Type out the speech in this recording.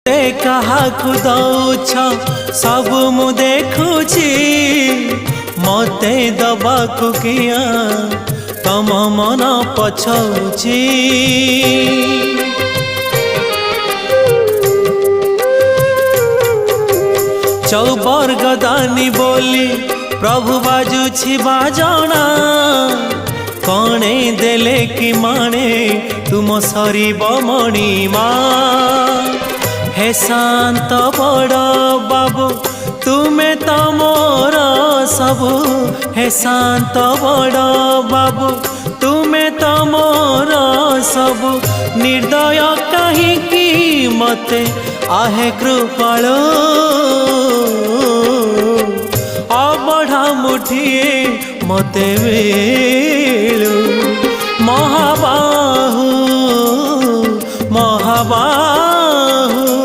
କାହାକୁ ଦଉଛ ସବୁ ମୁଁ ଦେଖୁଛି ମତେ ଦବାକୁ କିଆ ତମ ମନ ପଛଉଛି ଚୌବର୍ଗଦାନୀ ବୋଲି ପ୍ରଭୁ ବାଜୁଛି ବାଜଣା କଣେ ଦେଲେ କି ମାଣେ ତୁମ ସରିବ ମଣିମା हे शांत बड़ बाबू तुमे तो मोर सबू हे शांत बड़ बाबू तुमे तो मोर सबू निर्दय कहीं मते आहे कृपाल अबढ़ा मुठिए मते वेलू महाबाहू महाबाहू